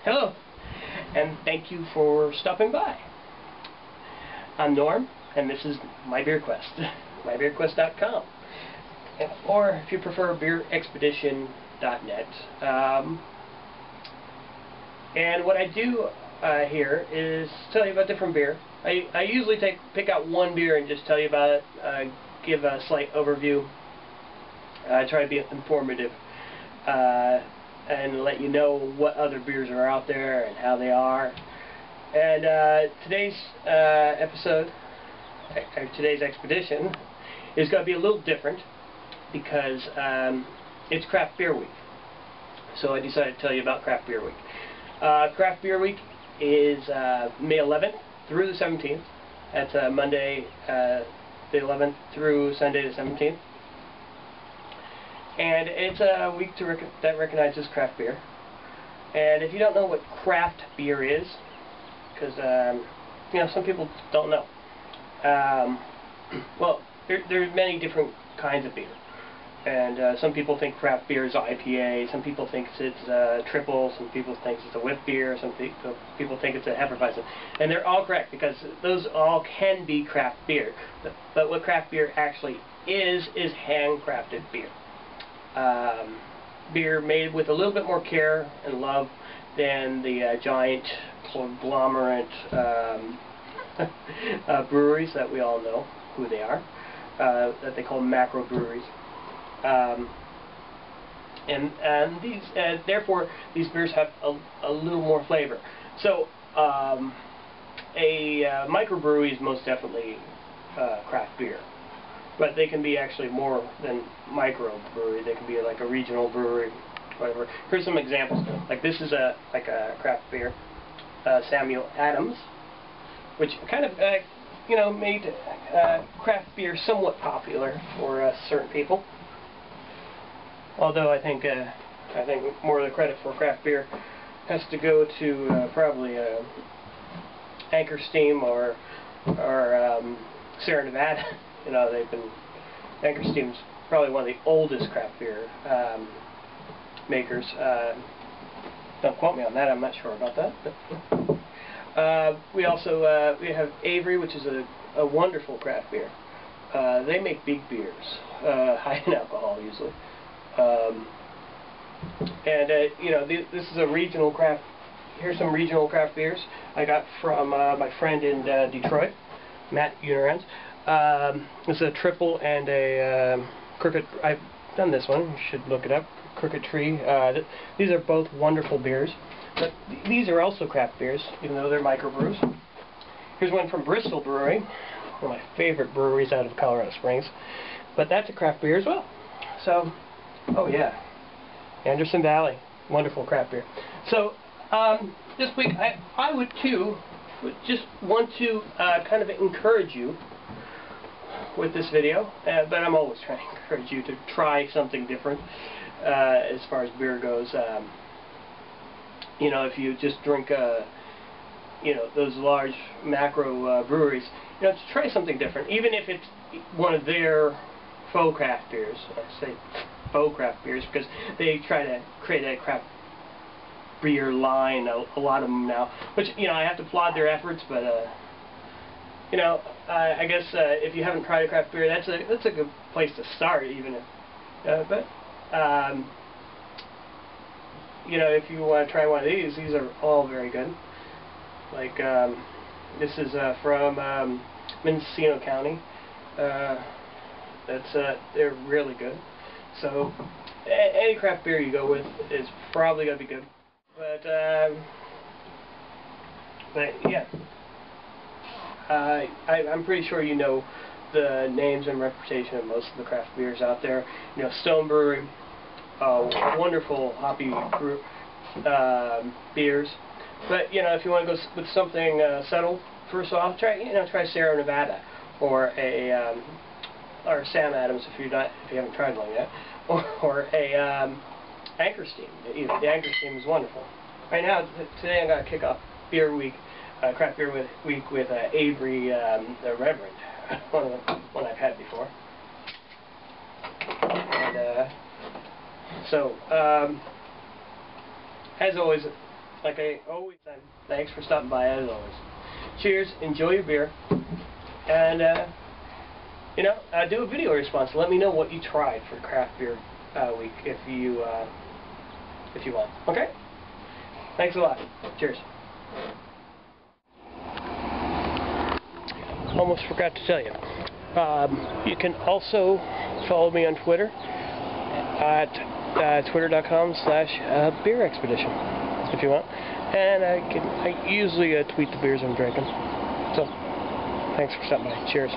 Hello, and thank you for stopping by. I'm Norm, and this is My Beer Quest, mybeerquest.com, or if you prefer, beerexpedition.net. And what I do here is tell you about different beer. I usually pick out one beer and just tell you about it, give a slight overview, try to be informative, and let you know what other beers are out there and how they are. And today's episode, today's expedition, is going to be a little different because it's Craft Beer Week. So I decided to tell you about Craft Beer Week. Craft Beer Week is May 11th through the 17th. That's Monday the 11th through Sunday the 17th. And it's a week that recognizes craft beer. And if you don't know what craft beer is, because you know, some people don't know. Well, there's many different kinds of beer. And some people think craft beer is IPA, some people think it's triple, some people think it's a whip beer, some people think it's a Hefeweizen. And they're all correct, because those all can be craft beer. But what craft beer actually is handcrafted beer. Beer made with a little bit more care and love than the giant conglomerate breweries that we all know who they are, that they call macro breweries. And these, therefore, these beers have a little more flavor. So, a microbrewery is most definitely craft beer, but they can be actually more than microbrewery. They can be like a regional brewery, whatever. Here's some examples. Like this is like a craft beer, Samuel Adams, which kind of you know, made craft beer somewhat popular for certain people. Although I think more of the credit for craft beer has to go to probably Anchor Steam or Sierra Nevada. You know, Anchor Steam's probably one of the oldest craft beer makers. Don't quote me on that. I'm not sure about that. We also we have Avery, which is a wonderful craft beer. They make big beers, high in alcohol usually. And you know, this is a regional craft. Here's some regional craft beers I got from my friend in Detroit, Matt Unerans. This is a triple and a Crooked. I've done this one. You should look it up. Crooked Tree. These are both wonderful beers. But these are also craft beers, even though they're microbrews. Here's one from Bristol Brewery, one of my favorite breweries out of Colorado Springs. But that's a craft beer as well. So. Oh yeah, Anderson Valley, wonderful craft beer. So this week I would just want to kind of encourage you with this video, but I'm always trying to encourage you to try something different as far as beer goes. You know, if you just drink you know, those large macro breweries, you know, to try something different, even if it's one of their faux craft beers. I say faux craft beers because they try to create a craft beer line, a lot of them now, which, you know, I have to applaud their efforts, but you know, I guess if you haven't tried a craft beer, that's a good place to start, even if but you know, if you want to try one of these are all very good. Like this is from Mendocino County. They're really good. So any craft beer you go with is probably going to be good. But yeah, I'm pretty sure you know the names and reputation of most of the craft beers out there. You know, Stone Brewery, wonderful hoppy beers. But you know, if you want to go with something subtle, first off, try Sierra Nevada or Sam Adams if you haven't tried one yet, or a Anchor Steam. The Anchor Steam is wonderful. Right now, today I'm going to kick off Beer Week, Craft Beer Week with Avery the Reverend, one I've had before. And so, as always, like I always say, thanks for stopping by as always. Cheers, enjoy your beer, and you know, do a video response. Let me know what you tried for Craft Beer Week if you want. Okay? Thanks a lot. Cheers. Almost forgot to tell you. You can also follow me on Twitter at twitter.com/beerexpedition if you want. And I usually tweet the beers I'm drinking. So, thanks for stopping by. Cheers.